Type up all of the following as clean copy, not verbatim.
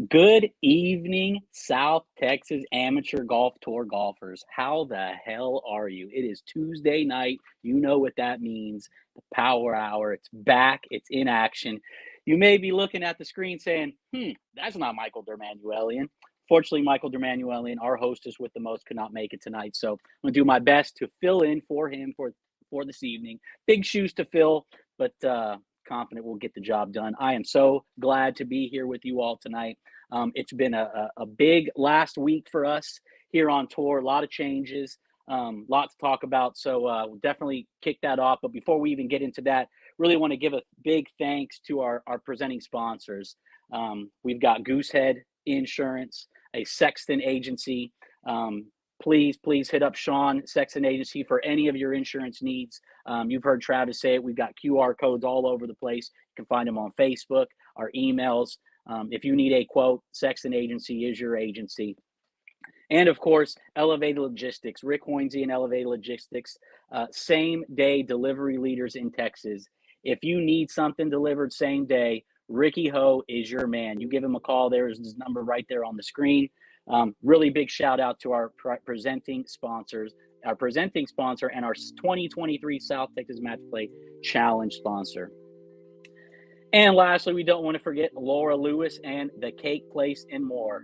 Good evening, South Texas Amateur Golf Tour golfers. How the hell are you? It is Tuesday night. You know what that means. The Power Hour. It's back. It's in action. You may be looking at the screen saying, that's not Michael Dermanuelian. Fortunately, Michael Dermanuelian, our hostess with the most, could not make it tonight. So I'm going to do my best to fill in for him for this evening. Big shoes to fill, but confident we'll get the job done. I am so glad to be here with you all tonight. It's been a big last week for us here on tour. A lot of changes, lot to talk about. So we'll definitely kick that off. But before we even get into that, really want to give a big thanks to our presenting sponsors. We've got Goosehead Insurance, a Sexton agency. Please hit up Sean, Sexton Agency, for any of your insurance needs. You've heard Travis say it. We've got QR codes all over the place. You can find them on Facebook, our emails. If you need a quote, Sexton Agency is your agency. And of course, Elevated Logistics, Rick Hoinsey and Elevated Logistics, same day delivery leaders in Texas. If you need something delivered same day, Ricky Ho is your man. You give him a call. There's his number right there on the screen. Really big shout out to our presenting sponsors, our presenting sponsor, and our 2023 South Texas Match Play Challenge sponsor. And lastly, we don't want to forget Laura Lewis and the Cake Place and More.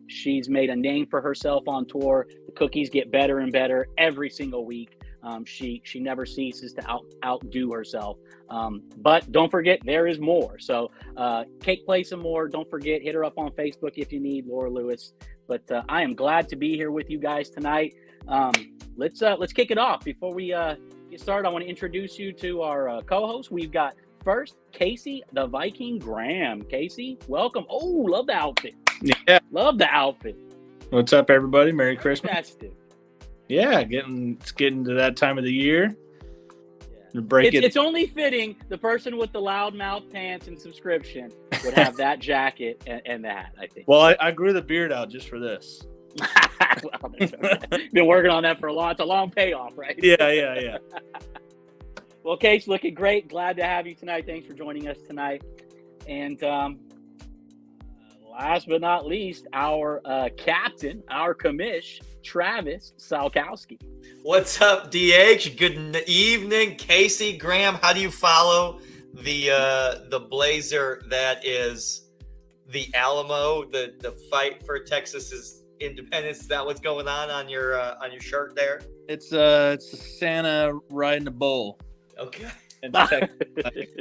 She's made a name for herself on tour. The cookies get better and better every single week. She never ceases to outdo herself. But don't forget, there is more. So Cake Place and More. Don't forget, hit her up on Facebook if you need, Laura Lewis. But I am glad to be here with you guys tonight. Let's kick it off. Before we get started, I want to introduce you to our co-host. We've got first Casey the Viking Graham. Casey, welcome. Oh, love the outfit. Yeah, love the outfit. What's up, everybody? Merry Christmas. Fantastic. Yeah, it's getting to that time of the year. Yeah. Break it's only fitting the person with the loudmouth pants and subscription would have that jacket and the hat, I think. Well, I grew the beard out just for this. Well, been working on that for it's a long payoff, right? Yeah. Well, Case, looking great. Glad to have you tonight. Thanks for joining us tonight. And last but not least, our captain, our commish, Travis Salkowski. What's up, DH? Good evening, Casey Graham. How do you follow the blazer that is the Alamo, the fight for Texas's independence? Is that what's going on your shirt there? It's a Santa riding a bull. Okay.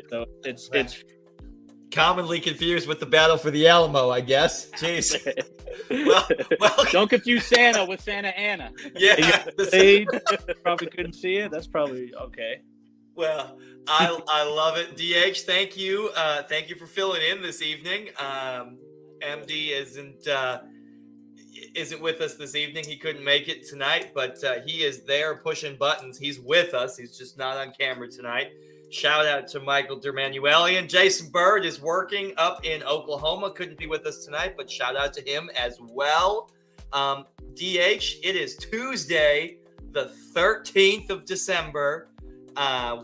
So it's commonly confused with the battle for the Alamo, I guess. Jeez. well, don't confuse Santa with Santa Ana. Yeah. They probably couldn't see it. That's probably okay. Well, I love it. DH, thank you. Thank you for filling in this evening. MD isn't with us this evening. He couldn't make it tonight, but he is there pushing buttons. He's with us. He's just not on camera tonight. Shout out to Michael Dermanuelian. Jason Bird is working up in Oklahoma. Couldn't be with us tonight, but shout out to him as well. DH, it is Tuesday, the 13th of December.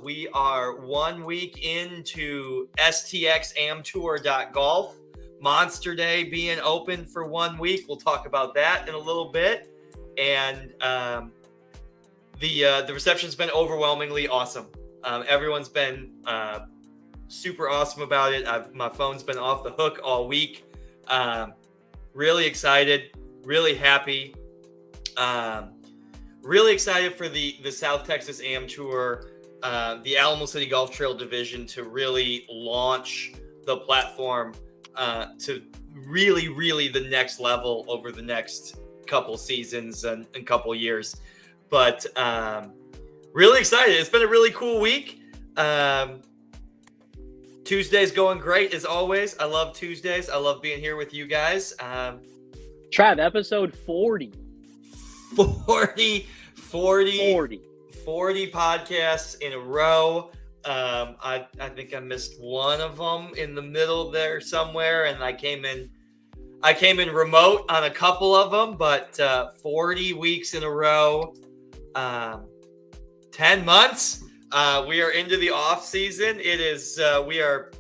We are 1 week into STXAmTour.golf. Monster Day being open for 1 week. We'll talk about that in a little bit. And The reception's been overwhelmingly awesome. Everyone's been super awesome about it. My phone's been off the hook all week. Really excited, really happy. Really excited for the South Texas AM Tour, the Alamo City Golf Trail Division to really launch the platform to really the next level over the next couple seasons and couple years. But really excited. It's been a really cool week. Tuesday's going great as always. I love Tuesdays. I love being here with you guys. Trav, episode 40. 40 podcasts in a row. I think I missed one of them in the middle there somewhere, and I came in remote on a couple of them, but 40 weeks in a row, 10 months. We are into the off season. It is we are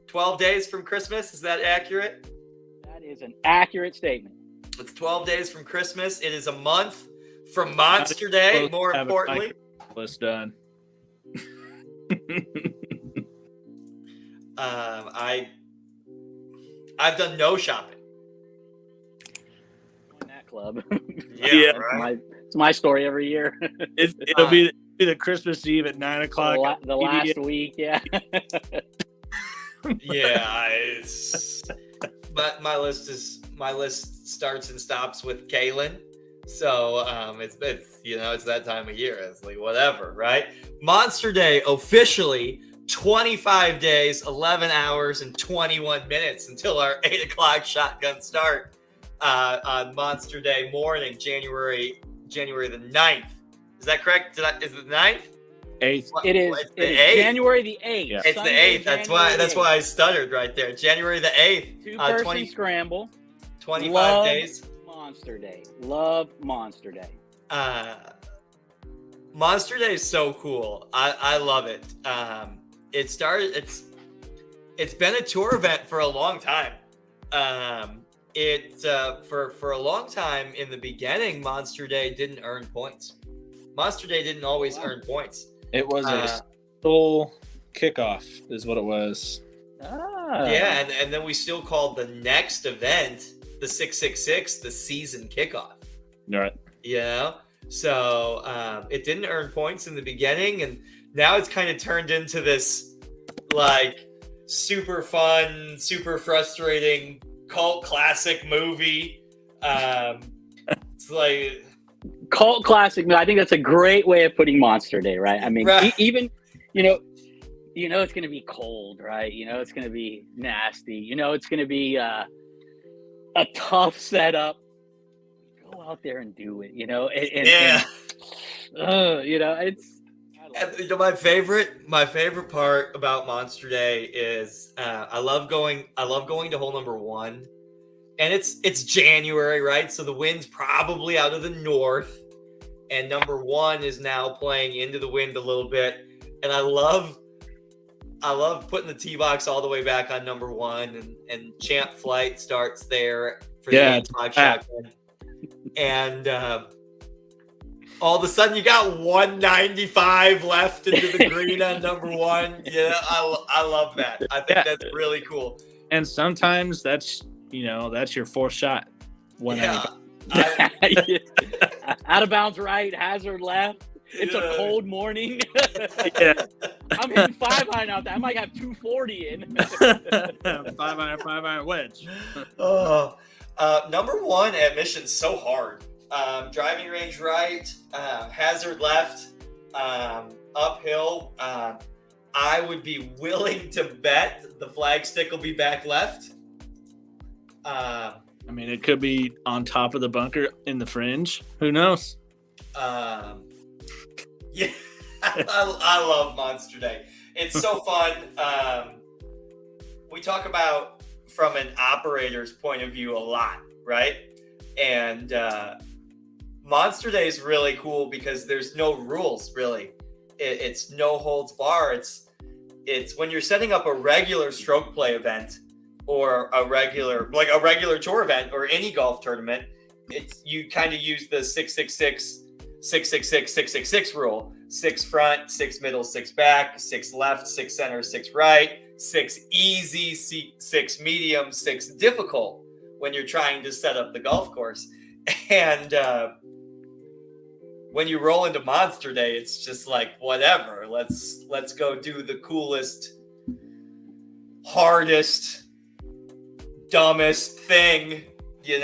12 days from Christmas. Is that accurate? That is an accurate statement. It's 12 days from Christmas. It is a month from Monster Day, more importantly. List done. I've done no shopping. In that club. Yeah, right. It's my story every year. It'll be the Christmas Eve at 9 o'clock. The last week, yeah. Yeah, but my list starts and stops with Kalen. So it's that time of year. It's like whatever, right? Monster Day officially 25 days, 11 hours, and 21 minutes until our 8 o'clock shotgun start on Monster Day morning, January the 9th. Is that correct? Is it the 9th? 8th. It is January the 8th. Yeah. It's Sunday, the 8th. That's why I stuttered right there. January the 8th. Two-person scramble. 25 Love days. Monster Day. Love Monster Day. Monster Day is so cool. I love it. It's been a tour event for a long time. For a long time in the beginning, Monster Day didn't earn points. Monster Day didn't always earn points. It was a full kickoff is what it was. Yeah, and then we still called the next event the 666 the season kickoff. Right. You know? So it didn't earn points in the beginning, and now it's kind of turned into this like super fun, super frustrating cult classic movie. It's like cult classic. I think that's a great way of putting Monster Day, right? I mean, right. Even it's going to be cold, right? It's going to be nasty. It's going to be a tough setup. Go out there and do it. My favorite part about Monster Day is I love going to hole number 1, and it's January, right? So the wind's probably out of the north, and number 1 is now playing into the wind a little bit, and I love putting the tee box all the way back on number 1, and Champ Flight starts there for the 8-5 shotgun, and all of a sudden you got 195 left into the green on number 1. Yeah, I love that. I think that's really cool. And sometimes that's your fourth shot. 195. Out of bounds right, hazard left. It's a cold morning. Yeah. I'm hitting 5-iron out there. I might have 240 in. 5-iron wedge. Number 1 at Mission's so hard. Driving range right, hazard left, uphill. I would be willing to bet the flag stick will be back left. It could be on top of the bunker in the fringe. Who knows? Yeah, I love Monster Day. It's so fun. We talk about from an operator's point of view a lot, right? And Monster Day is really cool because there's no rules, really. It's no holds bar. It's when you're setting up a regular stroke play event or a regular tour event or any golf tournament, you kind of use the 666 666, 666 rule. 6 front, 6 middle, 6 back, 6 left, 6 center, 6 right, 6 easy, 6 medium, 6 difficult when you're trying to set up the golf course. And when you roll into Monster Day, it's just like, whatever. Let's go do the coolest, hardest, dumbest thing, and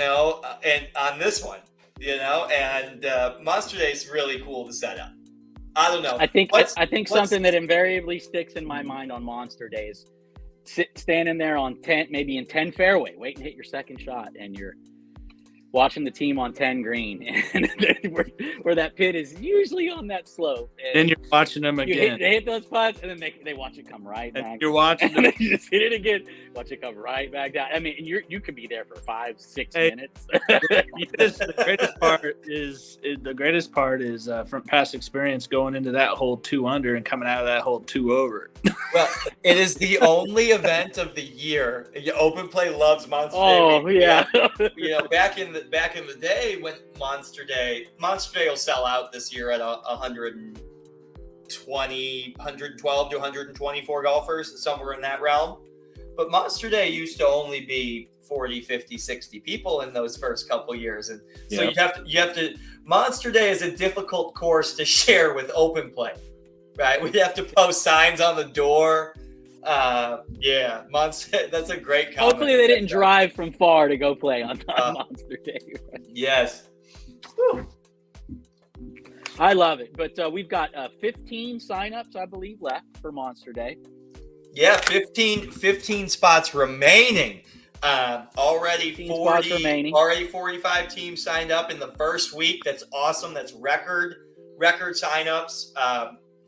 on this one, and Monster Day is really cool to set up. I don't know. I think something that invariably sticks in my mind on Monster Day is standing there on 10, maybe in 10 fairway, waiting to hit your second shot, and you're watching the team on 10 green, and where that pit is usually on that slope. And you're watching them again. They hit those putts, and then they watch it come right back. You're watching and then you just hit it again, watch it come right back down. I mean, you could be there for 5-6 minutes. The greatest part is from past experience going into that hole 2 under and coming out of that hole 2 over. Well, it is the only event of the year. Open Play loves Monster Day. Oh yeah. Back in the day when Monster Day will sell out this year at 112 to 124 golfers, somewhere in that realm. But Monster Day used to only be 40, 50, 60 people in those first couple years. And so you have to Monster Day is a difficult course to share with Open Play. Right? We'd have to post signs on the door. Monster. That's a great comment. Hopefully they didn't drive from far to go play on Monster Day. Right? Yes. Whew. I love it. But we've got 15 signups, I believe, left for Monster Day. Yeah, 15 spots remaining. Already 45 teams signed up in the first week. That's awesome. That's record signups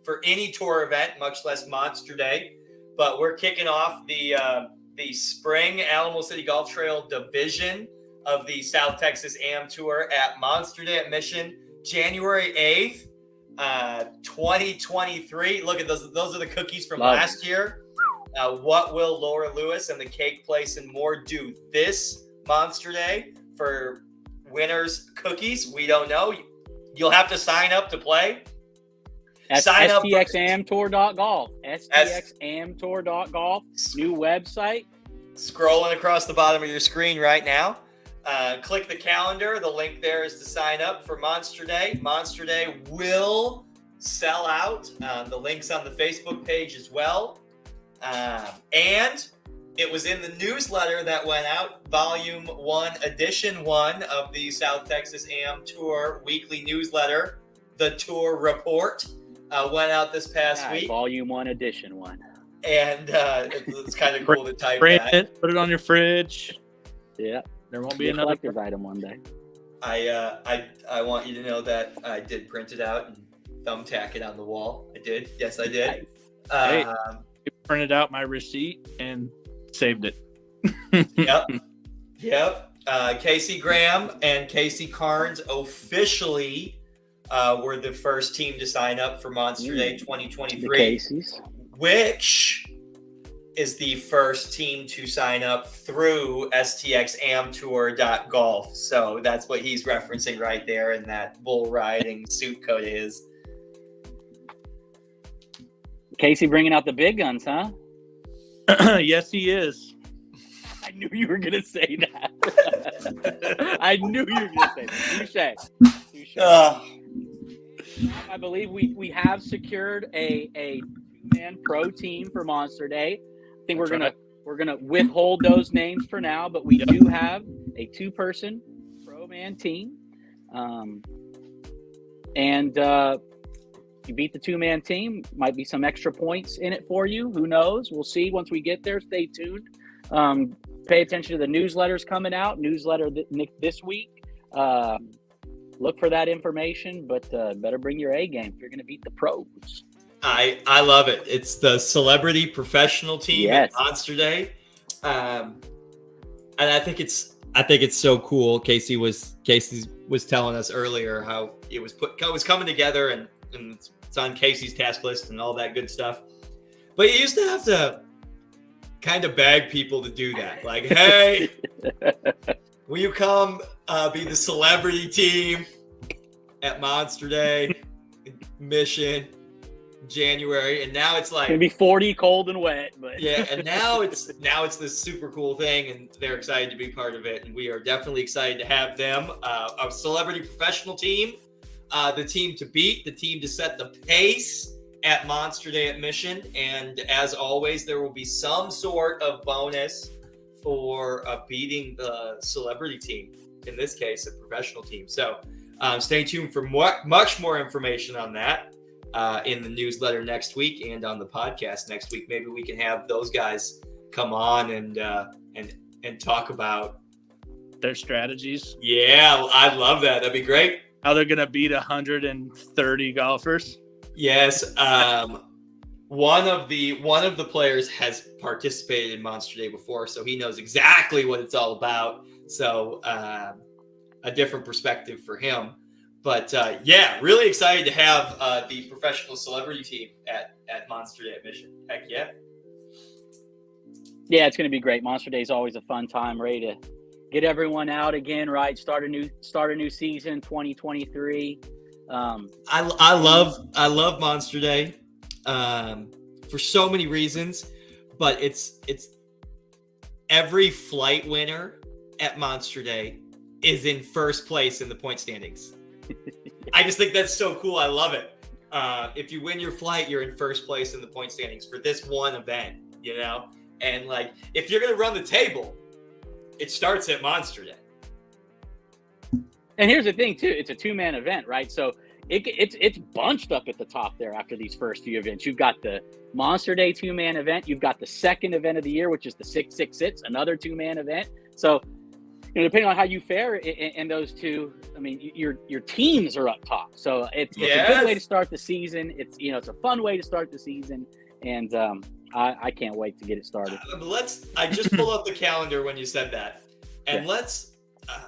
for any tour event, much less Monster Day. But we're kicking off the spring Alamo City Golf Trail division of the South Texas AM Tour at Monster Day at Mission, January 8th, 2023. Look at those. Those are the cookies from last year. What will Laura Lewis and the Cake Place and more do this Monster Day for winners' cookies? We don't know. You'll have to sign up to play. At stxamtour.golf. stxamtour.golf. New website. Scrolling across the bottom of your screen right now. Click the calendar. The link there is to sign up for Monster Day. Monster Day will sell out. The link's on the Facebook page as well. And it was in the newsletter that went out, Volume 1, Edition 1 of the South Texas AM Tour weekly newsletter. The Tour Report went out this past week. Volume 1, Edition 1. And it's kind of cool to type Print that. it, put it on your fridge. Yeah. There won't be another collector's item one day. I want you to know that I did print it out and thumbtack it on the wall. I did. Yes, I did. Hey, I printed out my receipt and saved it. Yep. Casey Graham and Casey Carnes officially were the first team to sign up for Monster Day 2023. The Caseys. Which is the first team to sign up through stxamtour.golf. So that's what he's referencing right there in that bull riding suit coat is. Casey bringing out the big guns, huh? Yes, he is. I knew you were going to say that. I knew you were going to say that. Touche. I believe we have secured a two-man pro team for Monster Day. I think we're gonna withhold those names for now, but we do have a 2-person pro man team. And you beat the 2-man team, might be some extra points in it for you. Who knows? We'll see once we get there. Stay tuned. Pay attention to the newsletters coming out. Newsletter this week. Look for that information, but better bring your A game if you're going to beat the pros. I love it. It's the celebrity professional team at Monster Day, and I think it's so cool. Casey was telling us earlier how it was coming together, and it's on Casey's task list and all that good stuff. But you used to have to kind of beg people to do that, like, hey, will you come be the celebrity team? at Monster Day, Mission, January, and now it's like It's gonna be 40, cold and wet, but yeah, and now it's this super cool thing, and they're excited to be part of it, and we are definitely excited to have them. A celebrity professional team, the team to beat, the team to set the pace at Monster Day at Mission, and as always, there will be some sort of bonus for beating the celebrity team. In this case, a professional team. So stay tuned for much more information on that. In the newsletter next week and on the podcast next week. Maybe we can have those guys come on and talk about their strategies. Yeah, I'd love that. That'd be great. How they're gonna beat 130 golfers. Yes. One of the players has participated in Monster Day before, so he knows exactly what it's all about. So a different perspective for him. But yeah, really excited to have the professional celebrity team at Monster Day at Mission. Heck yeah. Yeah, it's going to be great. Monster Day is always a fun time, ready to get everyone out again, right? Start a new season, 2023. I love Monster Day for so many reasons, but it's every flight winner at Monster Day is in first place in the point standings. I just think that's so cool. I love it. If you win your flight, you're in first place in the point standings for this one event, you know? And like, if you're going to run the table, it starts at Monster Day. And here's the thing too, it's a 2-man event, right? So it's bunched up at the top there after these first few events. You've got the Monster Day 2-man event. You've got the second event of the year, which is the 666, another 2-man event. So, you know, depending on how you fare in those two, I mean, your teams are up top. So it's a good way to start the season. It's a fun way to start the season, and I can't wait to get it started. I just pulled up the calendar when you said that, and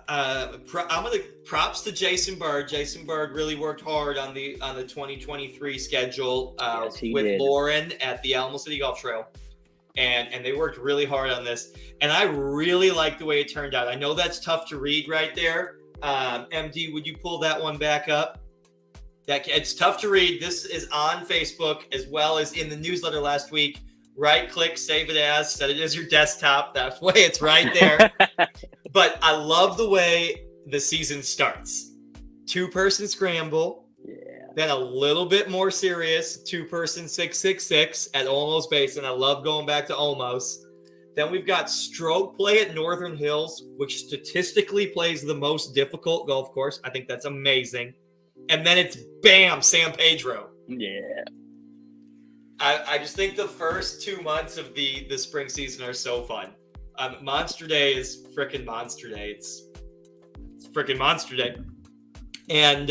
I'm gonna props to Jason Bird. Jason Bird really worked hard on the 2023 schedule with Lauren at the Alamo City Golf Trail. And they worked really hard on this. And I really like the way it turned out. I know that's tough to read right there. MD, would you pull that one back up? It's tough to read. This is on Facebook as well as in the newsletter last week. Right click, save it as, set it as your desktop. That way it's right there. But I love the way the season starts. 2-person scramble. Then a little bit more serious 2-person 666 at Olmos Basin. I love going back to Olmos. Then we've got stroke play at Northern Hills, which statistically plays the most difficult golf course. I think that's amazing. And then it's bam, San Pedro. Yeah. I just think the first 2 months of the spring season are so fun. Monster Day is freaking Monster Day. It's freaking Monster Day. And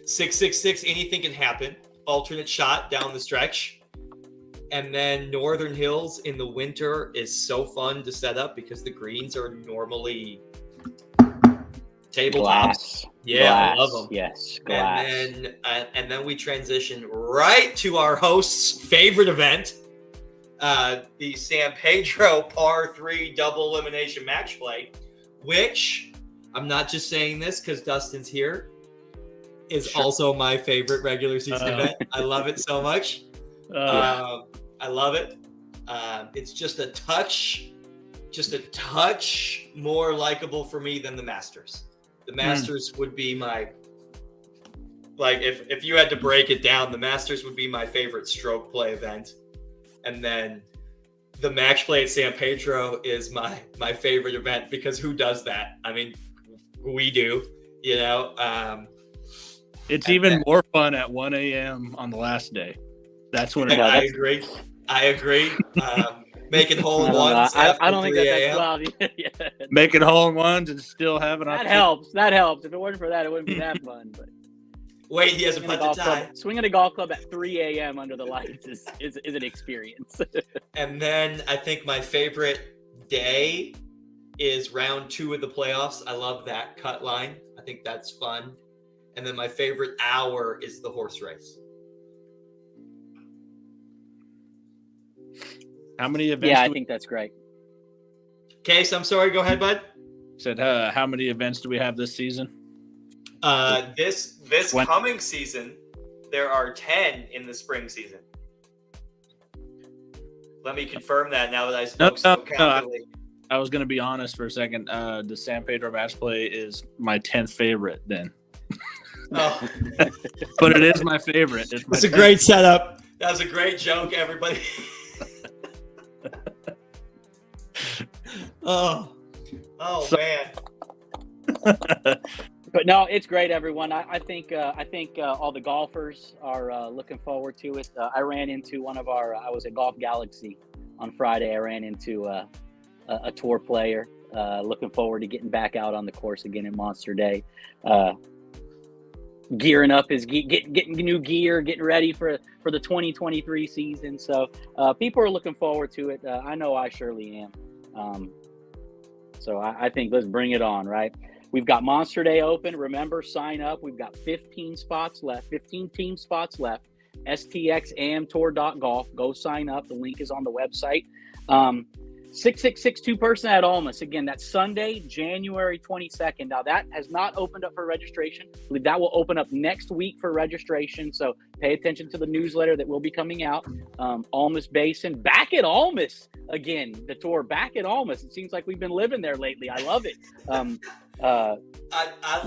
666, anything can happen. Alternate shot down the stretch. And then Northern Hills in the winter is so fun to set up because the greens are normally tabletops. Glass. Yeah, glass. I love them. Yes, glass. And then we transition right to our host's favorite event, the San Pedro Par 3 double elimination match play, which I'm not just saying this because Dustin's here. Is also my favorite regular season event. I love it so much. I love it. It's just a touch more likable for me than the Masters. The Masters would be my, like, if you had to break it down, the Masters would be my favorite stroke play event. And then the match play at San Pedro is my favorite event because who does that? I mean, we do, you know. It's even more fun at 1 a.m. on the last day. That's when I agree. Making hole-in-ones. I don't think that's wild. Yeah. Making hole-in-ones and still having that helps. That helps. If it wasn't for that, it wouldn't be that fun. But wait, he has a putt to tie. Swinging a golf club at 3 a.m. under the lights is an experience. And then I think my favorite day is round 2 of the playoffs. I love that cut line. I think that's fun. And then my favorite hour is the horse race. How many events? Yeah, I think that's great. Case, I'm sorry. Go ahead, bud. Said, how many events do we have this season? This coming season, there are 10 in the spring season. Let me confirm that now that I spoke so confidently. I was going to be honest for a second. The San Pedro match play is my 10th favorite then. Oh. But it is my favorite. It's a great setup. That was a great joke, everybody. Oh, man. But no, it's great, everyone. I think all the golfers are looking forward to it. I ran into I was at Golf Galaxy on Friday. I ran into a tour player. Looking forward to getting back out on the course again in Monster Day. Gearing up getting new gear, getting ready for the 2023 season. So people are looking forward to it. I know I surely am. So I think let's bring it on, right? We've got Monster Day open. Remember, sign up. We've got 15 spots left, 15 team spots left. stxamtour.golf. Go sign up. The link is on the website. 6662 person at Almas. Again, that's Sunday, January 22nd. Now, that has not opened up for registration. I believe that will open up next week for registration. So pay attention to the newsletter that will be coming out. Almas Basin, back at Almas again. The tour back at Almas. It seems like we've been living there lately. I love it.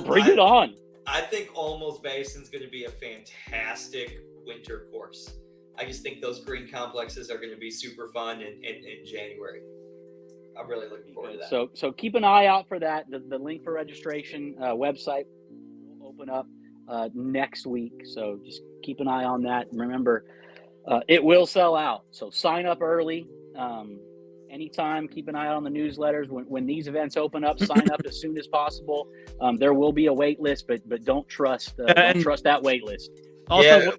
Bring it on. I think Almas Basin is going to be a fantastic winter course. I just think those green complexes are going to be super fun in January. I'm really looking forward to that. So keep an eye out for that. The link for registration website will open up next week. So just keep an eye on that. And remember, it will sell out. So sign up early. Anytime, keep an eye out on the newsletters. When these events open up, sign up as soon as possible. There will be a wait list, but don't trust that wait list. Also,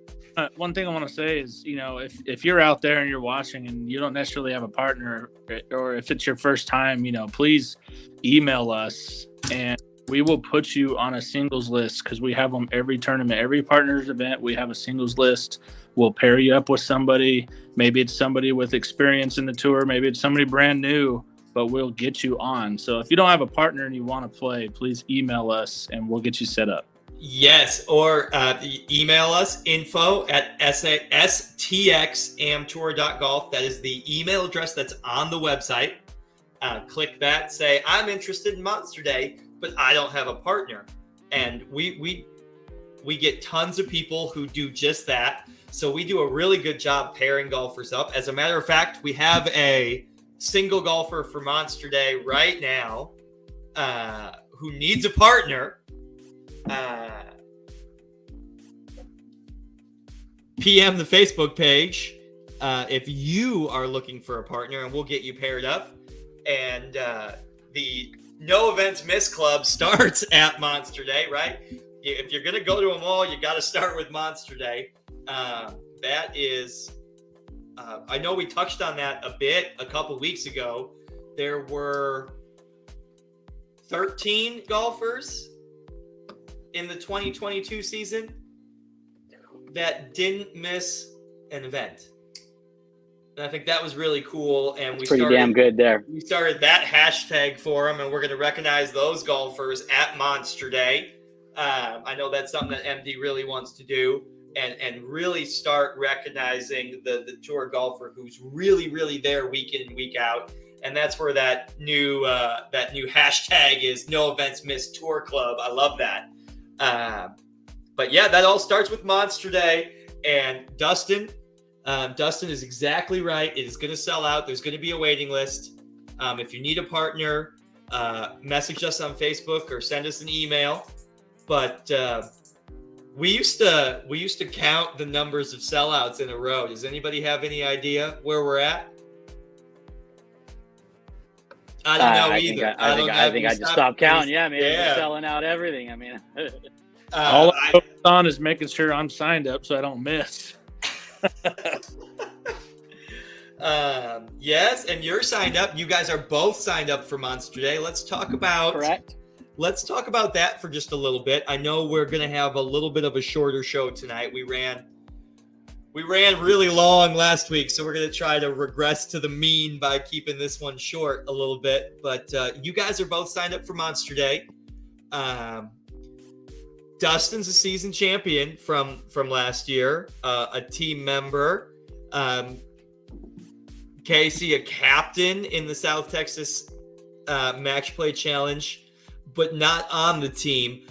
one thing I want to say is, if you're out there and you're watching and you don't necessarily have a partner, or if it's your first time, please email us and we will put you on a singles list, because we have them every tournament, every partners event. We have a singles list. We'll pair you up with somebody. Maybe it's somebody with experience in the tour. Maybe it's somebody brand new, but we'll get you on. So if you don't have a partner and you want to play, please email us and we'll get you set up. Yes, or email us info@stxamtour.golf. That is the email address that's on the website. Click that, say, I'm interested in Monster Day, but I don't have a partner. And we get tons of people who do just that. So we do a really good job pairing golfers up. As a matter of fact, we have a single golfer for Monster Day right now who needs a partner. PM the Facebook page if you are looking for a partner, and we'll get you paired up. And the No Events Miss Club starts at Monster Day, right? If you're going to go to them all, you got to start with Monster Day. That is, I know we touched on that a bit a couple weeks ago. There were 13 golfers in the 2022 season that didn't miss an event. And I think that was really cool. And we started, damn good there. We started that hashtag for them, and we're going to recognize those golfers at Monster Day. I know that's something that MD really wants to do, and really start recognizing the tour golfer who's really, really there week in and week out. And that's where that new hashtag is, No Events Miss Tour Club. I love that. But yeah, that all starts with Monster Day. And Dustin is exactly right. It is going to sell out. There's going to be a waiting list. If you need a partner, message us on Facebook or send us an email. But we used to count the numbers of sellouts in a row. Does anybody have any idea where we're at? I don't know either. I think I just stopped counting. Yeah, man, we're selling out everything. I mean, all I focus on is making sure I'm signed up so I don't miss. Yes, and you're signed up. You guys are both signed up for Monster Day. Let's talk about that for just a little bit. I know we're going to have a little bit of a shorter show tonight. We ran really long last week, so we're going to try to regress to the mean by keeping this one short a little bit. But you guys are both signed up for Monster Day. Dustin's a season champion from last year, a team member. Casey, a captain in the South Texas Match Play Challenge, but not on the team.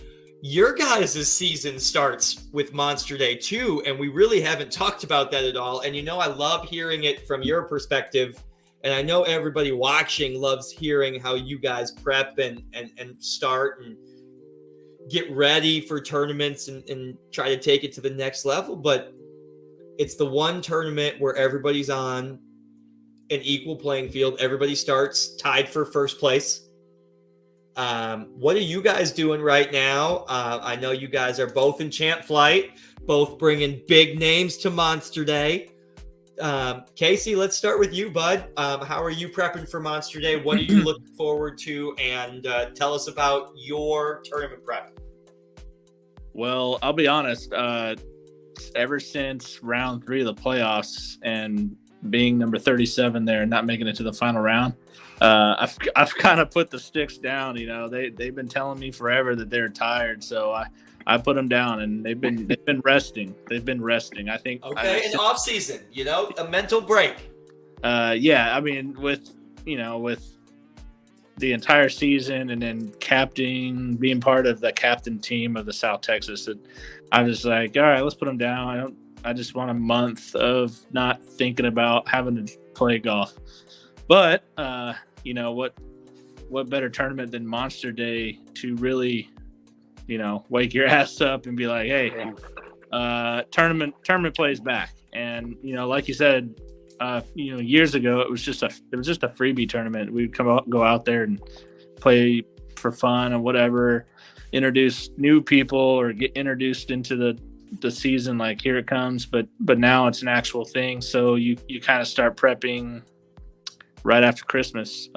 Your guys' season starts with Monster Day 2, and we really haven't talked about that at all. And I love hearing it from your perspective. And I know everybody watching loves hearing how you guys prep and start and get ready for tournaments and try to take it to the next level. But it's the one tournament where everybody's on an equal playing field. Everybody starts tied for first place. What are you guys doing right now? I know you guys are both in champ flight, both bringing big names to Monster Day. Casey, let's start with you, bud. How are you prepping for Monster Day? What are you looking forward to? And tell us about your tournament prep. Well, I'll be honest. Ever since round 3 of the playoffs and being number 37 there and not making it to the final round, I've kind of put the sticks down. They've been telling me forever that they're tired, so I put them down, and they've been resting. They've been resting. I think. Okay, an off season, a mental break. Yeah. I mean, with the entire season, and then being part of the captain team of the South Texas, that I'm just like, all right, let's put them down. I just want a month of not thinking about having to play golf. But what better tournament than Monster Day to really, wake your ass up and be like, hey, tournament plays back. And like you said, years ago it was just a freebie tournament. We'd go out there and play for fun and whatever, introduce new people or get introduced into the season, like here it comes. But now it's an actual thing, so you kind of start prepping right after Christmas.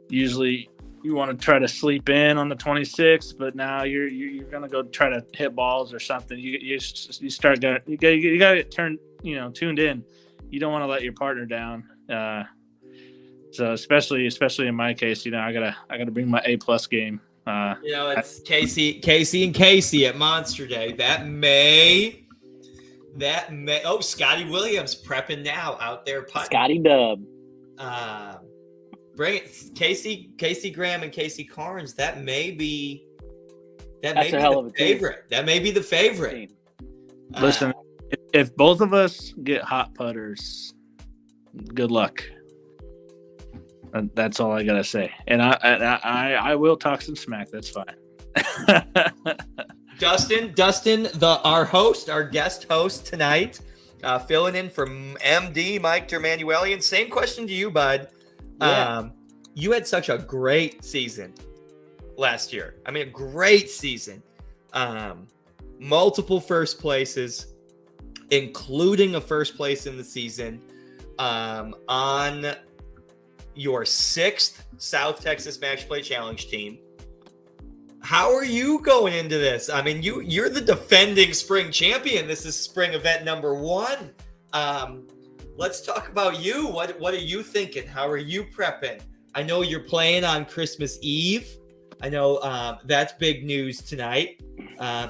Usually you want to try to sleep in on the 26th, but now you're gonna go try to hit balls or something. You start you gotta get tuned in. You don't want to let your partner down. So especially in my case, I gotta bring my A+ game. It's Casey at Monster Day. That may. Oh, Scotty Williams prepping now out there putting. Scotty Dub. Bring it, Casey Graham and Casey Carnes. That may be the favorite. That may be the favorite. Listen, if both of us get hot putters, good luck. And that's all I gotta say. And I will talk some smack. That's fine. Dustin, our guest host tonight, filling in for MD Mike Dermanuelian. Same question to you, bud. Yeah. You had such a great season last year. I mean, a great season. Multiple first places, including a first place in the season on your 6th South Texas Match Play Challenge team. How are you going into this? I mean, you're the defending spring champion. This is spring event number 1. Let's talk about you. What are you thinking? How are you prepping? I know you're playing on Christmas Eve. I know that's big news tonight.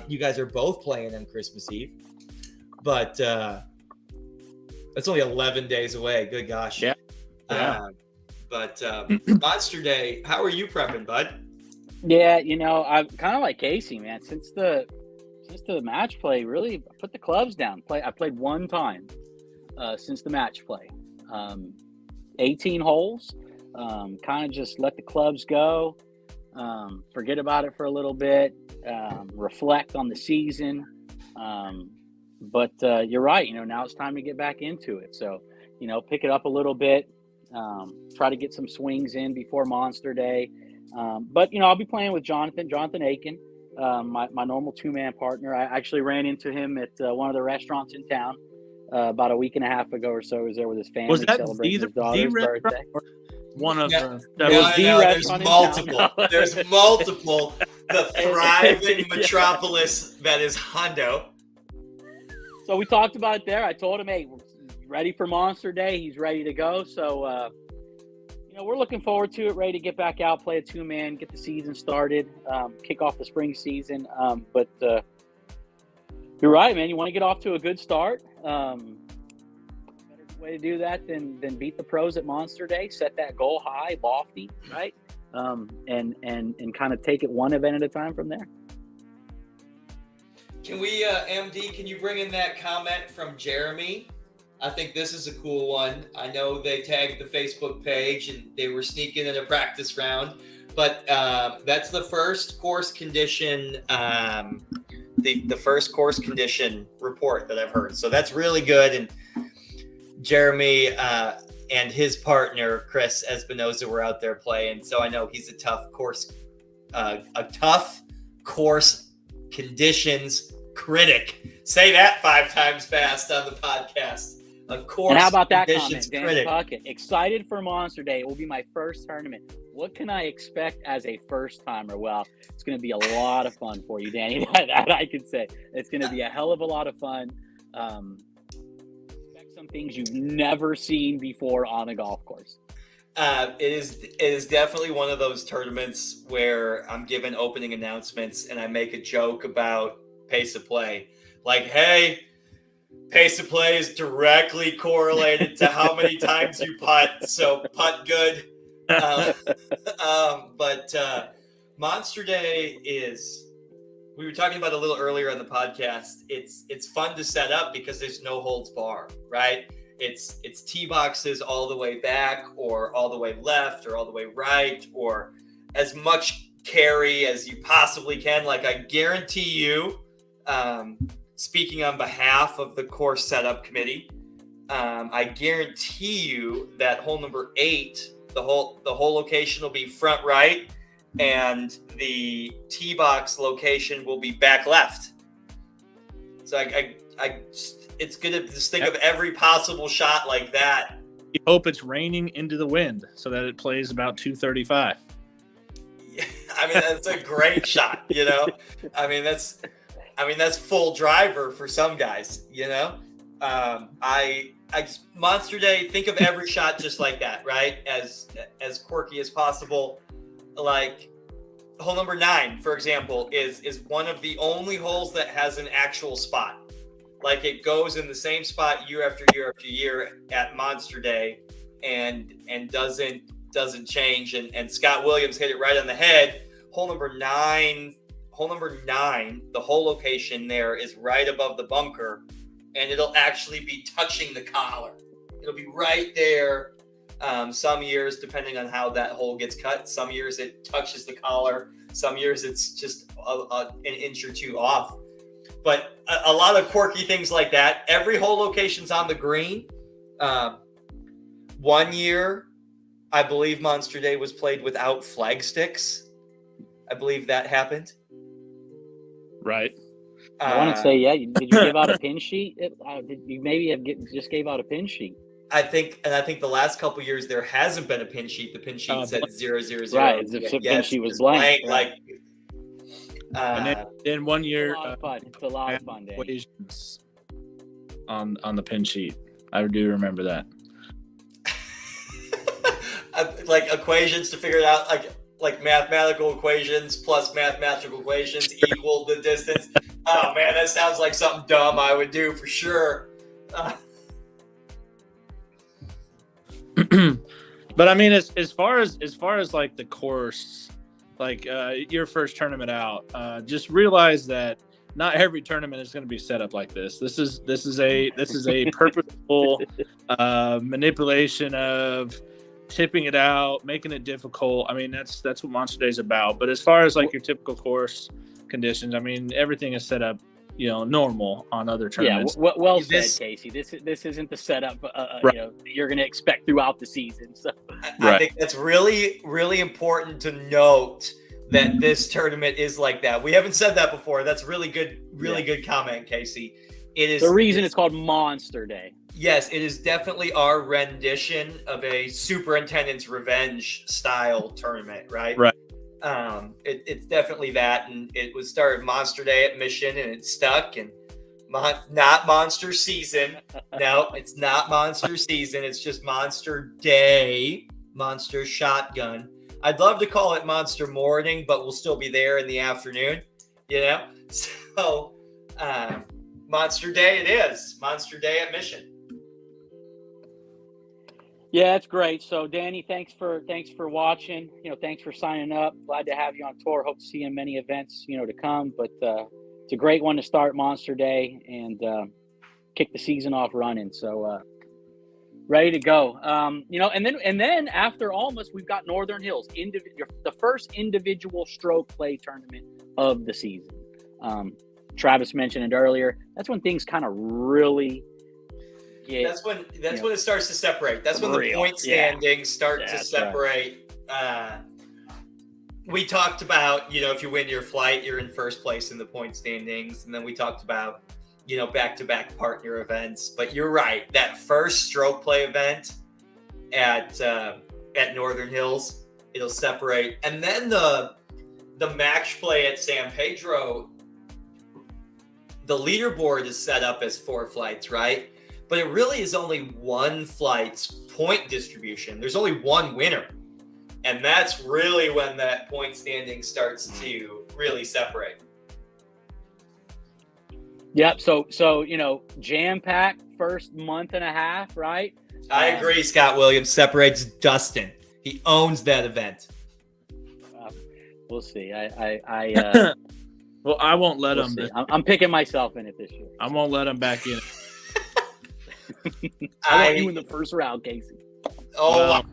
You guys are both playing on Christmas Eve. But that's only 11 days away. Good gosh. Yeah. But Monster Day, how are you prepping, bud? Yeah, I'm kind of like Casey, man. Since the match play, really put the clubs down. I played one time since the match play. 18 holes. Kind of just let the clubs go. Forget about it for a little bit. Reflect on the season. But you're right. Now it's time to get back into it. So, pick it up a little bit. Try to get some swings in before Monster Day. But I'll be playing with Jonathan Aiken, my normal 2-man partner. I actually ran into him at one of the restaurants in town about a week and a half ago or so. He was there with his family celebrating his daughter's birthday. One of them. There's multiple. There's multiple. The thriving metropolis that is Hondo. So we talked about it there. I told him, hey, we're ready for Monster Day. He's ready to go. So, We're looking forward to it, ready to get back out, play a two-man, get the season started, kick off the spring season. But you're right, man. You want to get off to a good start. Better way to do that than beat the pros at Monster Day, set that goal high, lofty, right? And kind of take it one event at a time from there. Can we, MD, can you bring in that comment from Jeremy? I think this is a cool one. I know they tagged the Facebook page and they were sneaking in a practice round, but that's the first course condition, the first course condition report that I've heard. So that's really good. And Jeremy and his partner, Chris Espinoza, were out there playing. So I know he's a tough course conditions critic. Say that 5 times fast on the podcast. A course and how about that conditions comment, critic. Dan Puckett? Excited for Monster Day. It will be my first tournament. What can I expect as a first timer? Well, it's going to be a lot of fun for you, Danny. That I can say. It's going to be a hell of a lot of fun. Expect some things you've never seen before on a golf course. It is definitely one of those tournaments where I'm giving opening announcements and I make a joke about pace of play. Like, hey, pace of play is directly correlated to how many times you putt, so putt good. But Monster Day is, we were talking about a little earlier on the podcast, it's fun to set up because there's no holds bar, right? It's tee boxes all the way back or all the way left or all the way right or as much carry as you possibly can. Like I guarantee you, speaking on behalf of the course setup committee, I guarantee you that hole number 8, the whole location will be front right, and the tee box location will be back left. So it's good to just think of every possible shot like that. You hope it's raining into the wind so that it plays about 235. Yeah, I mean that's a great shot. I mean that's full driver for some guys, I Monster Day, think of every shot just like that, right? As quirky as possible. Like hole number 9, for example, is one of the only holes that has an actual spot. Like it goes in the same spot year after year after year at Monster Day and doesn't change. And Scott Williams hit it right on the head. Hole number 9, the whole location there is right above the bunker, and it'll actually be touching the collar. It'll be right there. Some years, depending on how that hole gets cut, some years it touches the collar. Some years it's just an inch or two off. But a lot of quirky things like that. Every hole location's on the green. One year, I believe Monster Day was played without flag sticks. I believe that happened. Right. I want to say, yeah. Did you give out a pin sheet? Did you maybe just gave out a pin sheet? I think the last couple of years there hasn't been a pin sheet. The pin sheet said 000. Right, the pin sheet was blank. Like, and then 1 year, it's a lot of fun. Equations on the pin sheet. I do remember that. Like equations to figure it out, like mathematical equations plus mathematical equations equal the distance. Oh man, that sounds like something dumb I would do for sure. But I mean, as far as like the course, like your first tournament out, just realize that not every tournament is going to be set up like this. This is a purposeful manipulation of tipping it out, making it difficult. I mean, that's what Monster Day is about. But as far as like your typical course conditions, I mean, everything is set up, normal on other tournaments. Yeah, well said, Casey. This isn't the setup right. You're going to expect throughout the season. So I think that's really, really important to note that this tournament is like that. We haven't said that before. That's really good, good comment, Casey. It is the reason it's called Monster Day. Yes, it is definitely our rendition of a Superintendent's Revenge style tournament, right? Right. It's definitely that, and it was started Monster Day at Mission, and it stuck, and not Monster Season. No, it's not Monster Season. It's just Monster Day, Monster Shotgun. I'd love to call it Monster Morning, but we'll still be there in the afternoon, So, Monster Day it is. Monster Day at Mission. Yeah, that's great. So, Danny, thanks for watching. Thanks for signing up. Glad to have you on tour. Hope to see you in many events, to come. But it's a great one to start Monster Day and kick the season off running. So, ready to go. And then after Almas, we've got Northern Hills, the first individual stroke play tournament of the season. Travis mentioned it earlier. That's when things kind of really That's when it starts to separate. That's when the point standings start to separate. Right. We talked about, if you win your flight, you're in first place in the point standings. And then we talked about, back-to-back partner events. But you're right. That first stroke play event at Northern Hills, it'll separate. And then the match play at San Pedro, the leaderboard is set up as 4 flights, right? But it really is only one flight's point distribution. There's only one winner. And that's really when that point standing starts to really separate. Yep. So jam-packed first month and a half, right? I agree, Scott Williams separates Dustin. He owns that event. We'll see. Well, I won't let him. I'm picking myself in it this year. I won't let him back in. I want you in the first round, Casey. Oh, DH.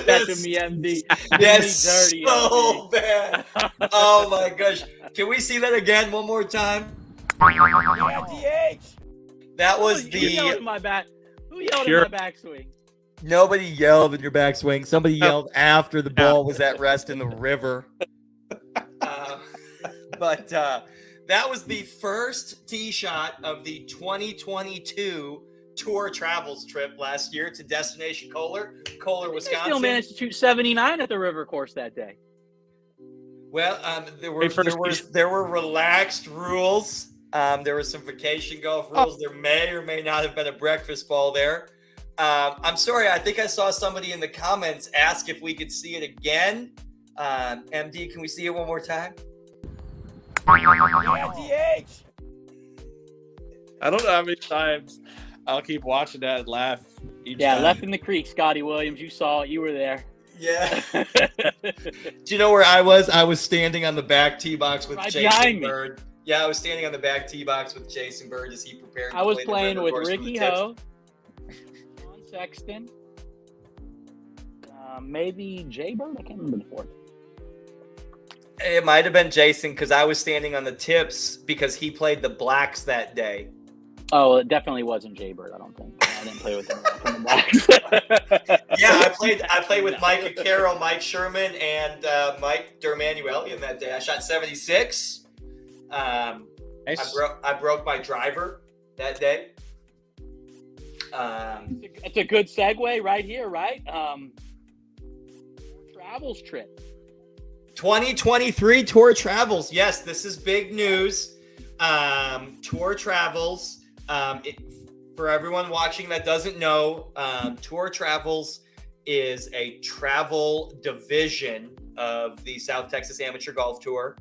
That's me, MD. Yes, dirty, so MD. bad. Oh my gosh! Can we see that again one more time? DH. That was Who yelled in my back? Who yelled in my backswing? Nobody yelled in your backswing. Somebody yelled after the ball was at rest in the river. But that was the first tee shot of the 2022 Tour Travels trip last year to Destination Kohler, Wisconsin. I still managed to shoot 79 at the river course that day. Well, there were relaxed rules. There were some vacation golf rules. There may or may not have been a breakfast ball there. I'm sorry. I think I saw somebody in the comments ask if we could see it again. MD, can we see it one more time? DH. I don't know how many times I'll keep watching that and laugh. Yeah, left in the creek, Scotty Williams. You saw it. You were there. Yeah. Do you know where I was? I was standing on the back tee box with Jason Bird. Yeah, I was standing on the back tee box with Jason Bird as he prepared to I was play playing the with course Ricky Ho, John Sexton, maybe Jay Bird. I can't remember the fourth. It might have been Jason because I was standing on the tips because he played the Blacks that day. Oh, it definitely wasn't Jay Bird. I don't think. I didn't play with him from the Blacks. Yeah, I played with Mike Carroll, Mike Sherman, and Mike Dermanuelian that day. I shot 76. Nice. I broke my driver that day. It's a good segue right here, right? Travels trip. 2023 Tour Travels. Yes, this is big news. Tour Travels. For everyone watching that doesn't know, Tour Travels is a travel division of the South Texas Amateur Golf Tour.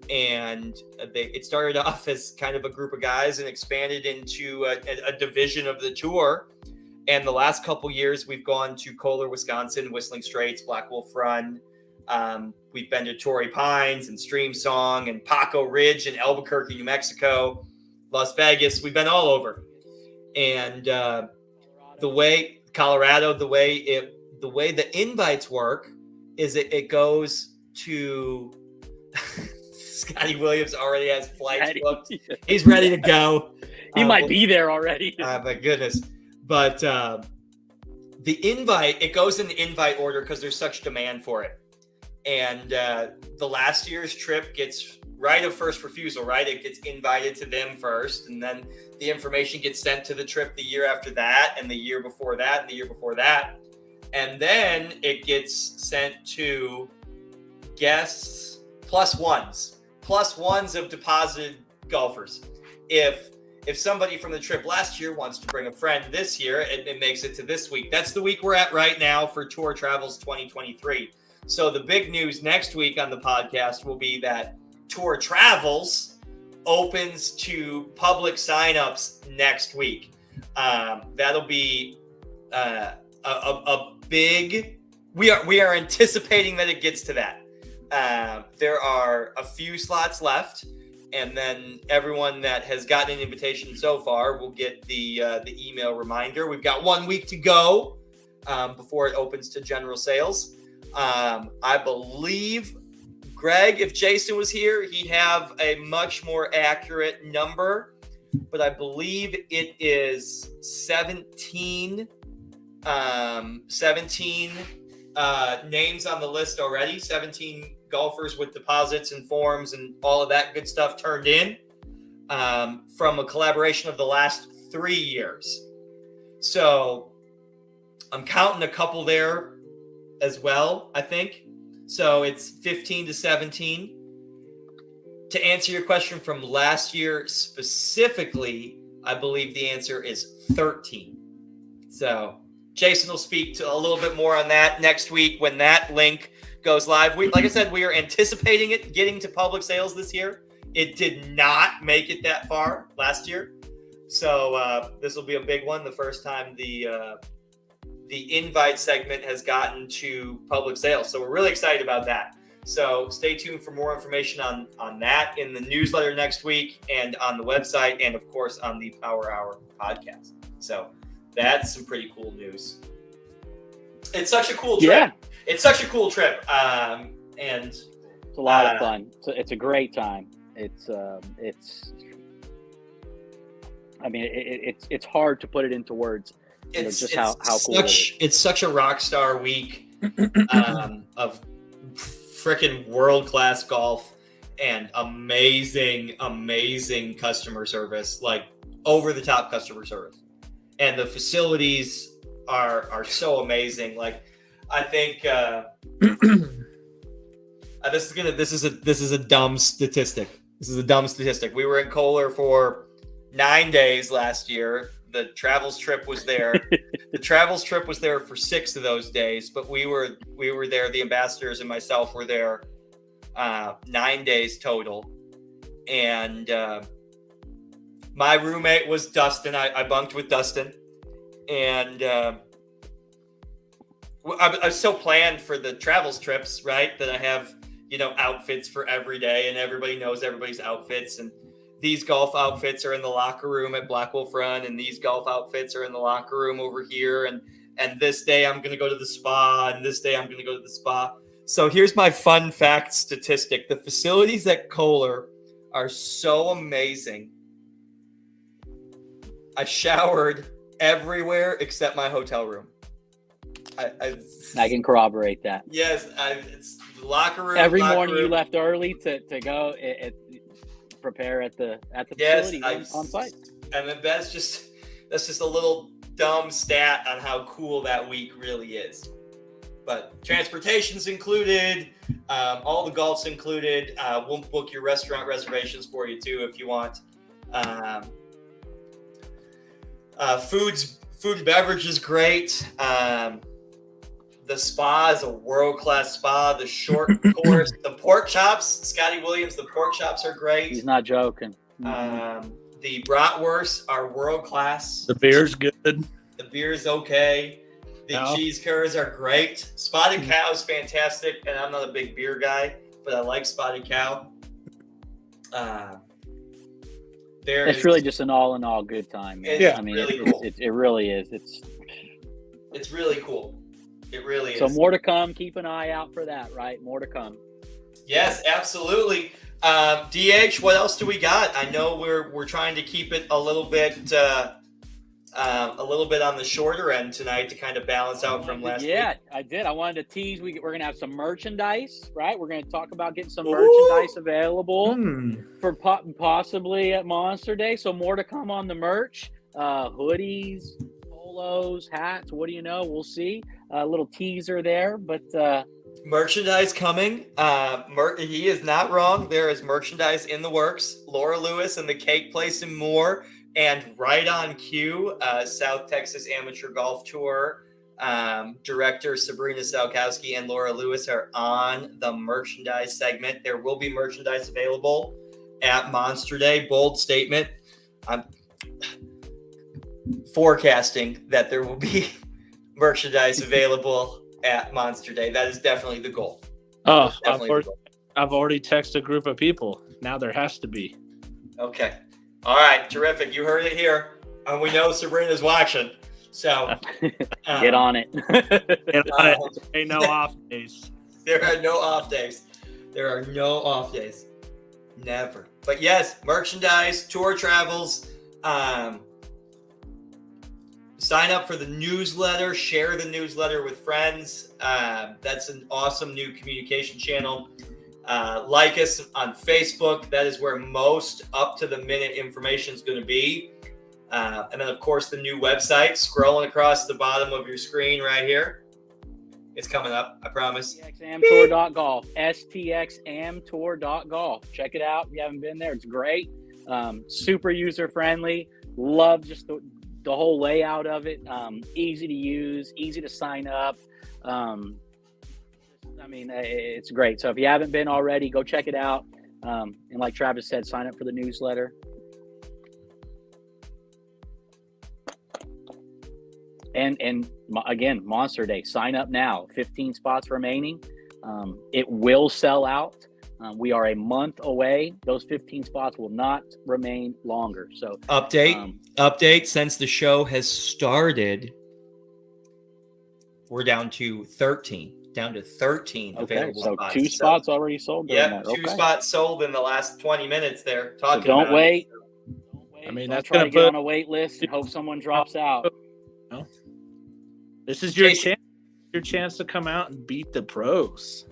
And it started off as kind of a group of guys and expanded into a division of the tour. And the last couple years, we've gone to Kohler, Wisconsin, Whistling Straits, Black Wolf Run. We've been to Torrey Pines and Stream Song and Paco Ridge and Albuquerque, New Mexico, Las Vegas. We've been all over. And the way the invites work is it goes to Scotty Williams already has flights booked. He's ready to go. He might be there already. My goodness. But the invite, it goes in the invite order because there's such demand for it. And the last year's trip gets right of first refusal, right? It gets invited to them first, and then the information gets sent to the trip the year after that, and the year before that, and the year before that. And then it gets sent to guests plus ones of deposited golfers. If if somebody from the trip last year wants to bring a friend this year, it makes it to this week. That's the week we're at right now for Tour Travels 2023. So the big news next week on the podcast will be that Tour Travels opens to public signups next week. That'll be a big. We are anticipating that it gets to that. There are a few slots left, and then everyone that has gotten an invitation so far will get the email reminder. We've got 1 week to go before it opens to general sales. I believe, Greg, if Jason was here, he'd have a much more accurate number, but I believe it is 17 names on the list already, 17 golfers with deposits and forms and all of that good stuff turned in from a collaboration of the last 3 years. So I'm counting a couple there as well, I think. So it's 15 to 17. To answer your question from last year specifically, I believe the answer is 13. So Jason will speak to a little bit more on that next week when that link goes live. Like I said, we are anticipating it getting to public sales this year. It did not make it that far last year. So this will be a big one. The first time the invite segment has gotten to public sales. So we're really excited about that. So stay tuned for more information on that in the newsletter next week and on the website and, of course, on the Power Hour podcast. So that's some pretty cool news. It's such a cool trip. Yeah. It's such a cool trip. And it's a lot of fun. So it's a great time. It's hard to put it into words. Just how cool it is. It's such a rock star week of freaking world-class golf and amazing customer service, like over-the-top customer service. And the facilities are so amazing. Like, I think this is a dumb statistic. This is a dumb statistic. We were in Kohler for 9 days last year. The Travels trip was there. The Travels trip was there for 6 of those days, but we were there. The ambassadors and myself were there 9 days total. And my roommate was Dustin. I bunked with Dustin, and I was so planned for the Travels trips, right? That I have outfits for every day, and everybody knows everybody's outfits. And these golf outfits are in the locker room at Black Wolf Run, and these golf outfits are in the locker room over here. And this day I'm going to go to the spa, and this day I'm going to go to the spa. So here's my fun fact statistic. The facilities at Kohler are so amazing. I showered everywhere except my hotel room. I can corroborate that. Yes, it's the locker room. Every morning you left early to go prepare at the facility on site. And then that's just a little dumb stat on how cool that week really is. But transportation's included, all the golf's included. We'll book your restaurant reservations for you too if you want. Food and beverage is great. The spa is a world-class spa. The short course, the pork chops, Scotty Williams, the pork chops are great. He's not joking. The bratwursts are world-class. The beer's good. The beer's okay. The cheese curds are great. Spotted Cow is fantastic, and I'm not a big beer guy, but I like Spotted Cow. It's really just an all-in-all good time. Man. It's really cool. It really is. It's really cool. It really is. So more to come. Keep an eye out for that, right? More to come. Yes, absolutely. DH, what else do we got? I know we're trying to keep it a little bit on the shorter end tonight to kind of balance out from last week. Yeah, I did. I wanted to tease. We're going to have some merchandise, right? We're going to talk about getting some merchandise available for possibly at Monster Day. So more to come on the merch, hoodies, polos, hats. What do you know? We'll see. A little teaser there, but merchandise coming. He is not wrong. There is merchandise in the works. Laura Lewis and the Cake Place and more. And right on cue, South Texas Amateur Golf Tour director Sabrina Salkowski and Laura Lewis are on the merchandise segment. There will be merchandise available at Monster Day. Bold statement. I'm forecasting that there will be merchandise available at Monster Day. That is definitely the goal. Oh, I've already texted a group of people. Now there has to be. Okay. All right. Terrific. You heard it here. And we know Sabrina's watching. So get on it. Get on it. Ain't no off days. There are no off days. There are no off days. Never. But yes, merchandise, tour travels. Sign up for the newsletter. Share the newsletter with friends. That's an awesome new communication channel. Like us on Facebook. That is where most up-to-the-minute information is going to be. And then, of course, the new website. Scrolling across the bottom of your screen right here. It's coming up, I promise. stxamtour.golf. stxamtour.golf. Check it out if you haven't been there. It's great. Super user-friendly. Love just the whole layout of it. Easy to use, easy to sign up. It's great. So if you haven't been already, go check it out. And like Travis said, sign up for the newsletter. And again, Monster Day, sign up now. 15 spots remaining. It will sell out. We are a month away. Those 15 spots will not remain longer. So update. Since the show has started, we're down to 13. Available so spots. 2 spots already sold. Yeah, 2 spots sold in the last 20 minutes there. So don't wait. I mean, don't that's try going to get on a wait list and hope someone drops out. No. This is your chance to come out and beat the pros.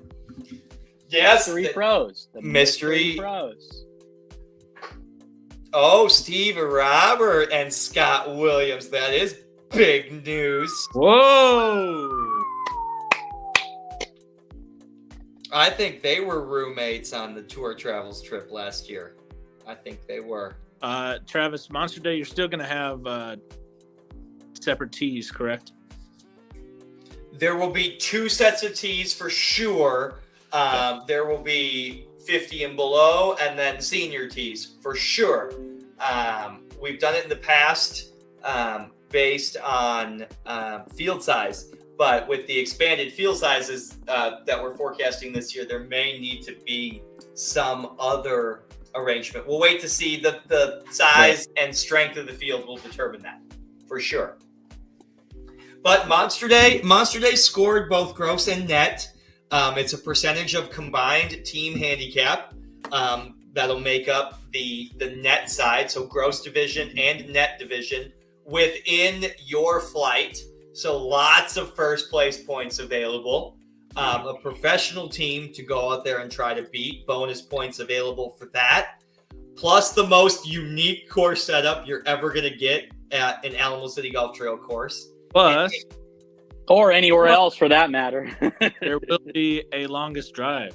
Yes, Mystery pros. The mystery pros. Oh, Steve Robert and Scott Williams. That is big news. Whoa. I think they were roommates on the tour travels trip last year. I think they were. Travis, Monster Day, you're still going to have separate tees, correct? There will be 2 sets of tees for sure. There will be 50 and below, and then senior tees for sure. We've done it in the past based on field size, but with the expanded field sizes that we're forecasting this year, there may need to be some other arrangement. We'll wait to see the size and strength of the field will determine that for sure. But Monster Day scored both gross and net. It's a percentage of combined team handicap that'll make up the net side, so gross division and net division within your flight. So lots of first place points available. A professional team to go out there and try to beat. Bonus points available for that. Plus the most unique course setup you're ever going to get at an Alamo City Golf Trail course. Plus, or anywhere else for that matter. there will be a longest drive.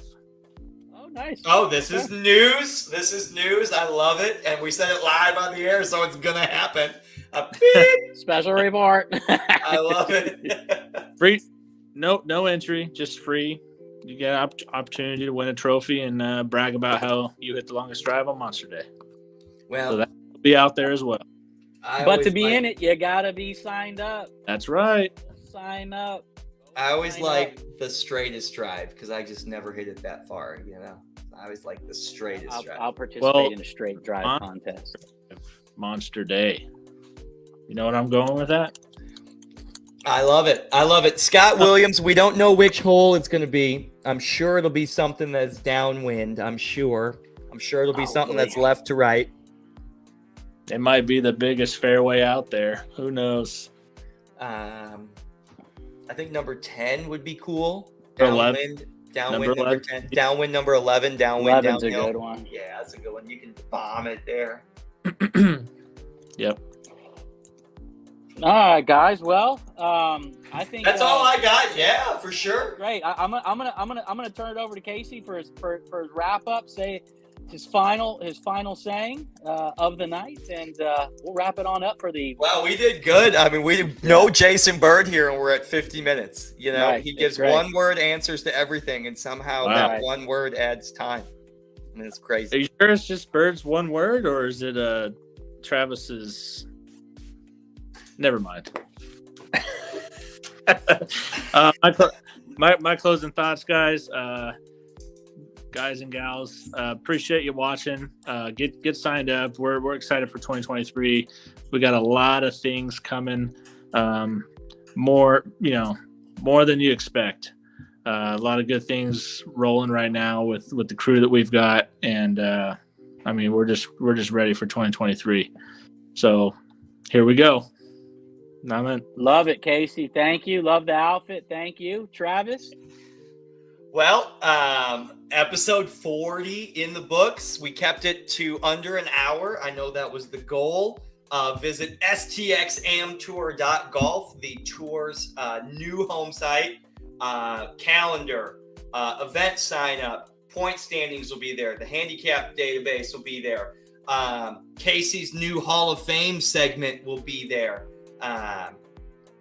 Oh, nice. Oh, this is news. I love it. And we said it live on the air, so it's going to happen. A beep. Special report. I love it. Free. No entry, just free. You get an opportunity to win a trophy and brag about how you hit the longest drive on Monster Day. Well, so that will be out there as well. But to be in it, you gotta be signed up. That's right. Sign up. I always like the straightest drive because I just never hit it that far. I always like the straightest drive. I'll participate in a straight drive contest. Monster Day. You know what I'm going with that? I love it. Scott Williams, we don't know which hole it's going to be. I'm sure it'll be something that's downwind. I'm sure it'll be something that's left to right. It might be the biggest fairway out there. Who knows? I think number 10 would be cool. Downwind number 10. Downwind number 11. Downwind 11's downhill. a good one. Yeah, that's a good one. You can bomb it there. Yep. All right, guys. Well, I think that's all I got. Yeah, for sure. Great. I'm gonna turn it over to Casey for his wrap up. Say his final saying of the night, and we'll wrap it on up for the. Wow, we did good. I mean, we know Jason Bird here, and we're at 50 minutes. You know, Right, he gives great. one-word answers to everything, and somehow Wow. that Right. one word adds time. I mean, it's crazy. Are you sure it's just Bird's one word, or is it Travis's? Never mind. My closing thoughts, guys. Guys and gals, appreciate you watching. Get signed up. We're excited for 2023. We got a lot of things coming. More than you expect. A lot of good things rolling right now with the crew that we've got, and I mean we're just ready for 2023. So here we go. Love it, Casey. Thank you. Love the outfit. Thank you, Travis. Well, episode 40 in the books. We kept it to under an hour. I know that was the goal. Visit stxamtour.golf, the tour's new home site. Calendar, event sign up, point standings will be there. The handicap database will be there. Casey's new Hall of Fame segment will be there.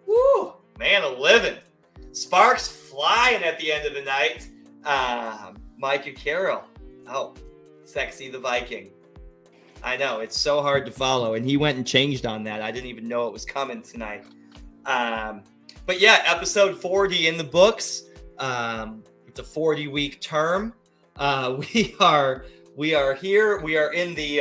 Woo, man, a living. Sparks flying at the end of the night. Micah Carroll. Oh, Sexy the Viking. I know, it's so hard to follow. And he went and changed on that. I didn't even know it was coming tonight. But yeah, episode 40 in the books. It's a 40-week term. We are here. We are in the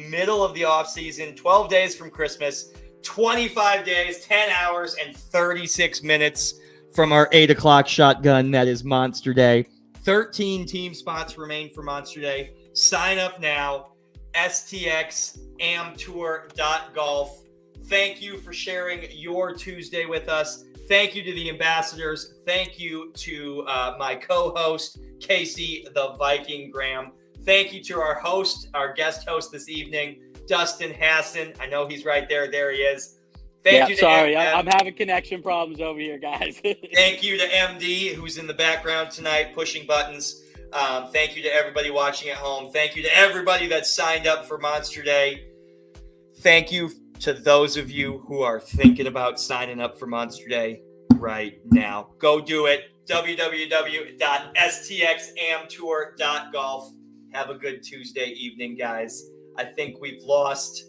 middle of the off season. 12 days from Christmas. 25 days, 10 hours, and 36 minutes from our 8 o'clock shotgun. That is Monster Day. 13 team spots remain for Monster Day. Sign up now. stxamtour.golf. Thank you for sharing your Tuesday with us. Thank you to the ambassadors. Thank you to my co-host, Casey the Viking Graham. Thank you to our guest host this evening, Dustin Hassan. I know he's right there. There he is. Thank you to sorry, I'm having connection problems over here, guys. Thank you to MD, who's in the background tonight, pushing buttons. Thank you to everybody watching at home. Thank you to everybody that signed up for Monster Day. Thank you to those of you who are thinking about signing up for Monster Day right now. Go do it. www.stxamtour.golf. Have a good Tuesday evening, guys. I think we've lost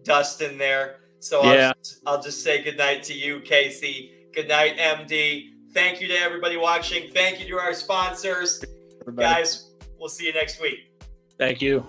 Dustin there. So yeah. I'll just say goodnight to you, Casey. Good night, MD. Thank you to everybody watching. Thank you to our sponsors. Everybody. Guys, we'll see you next week. Thank you.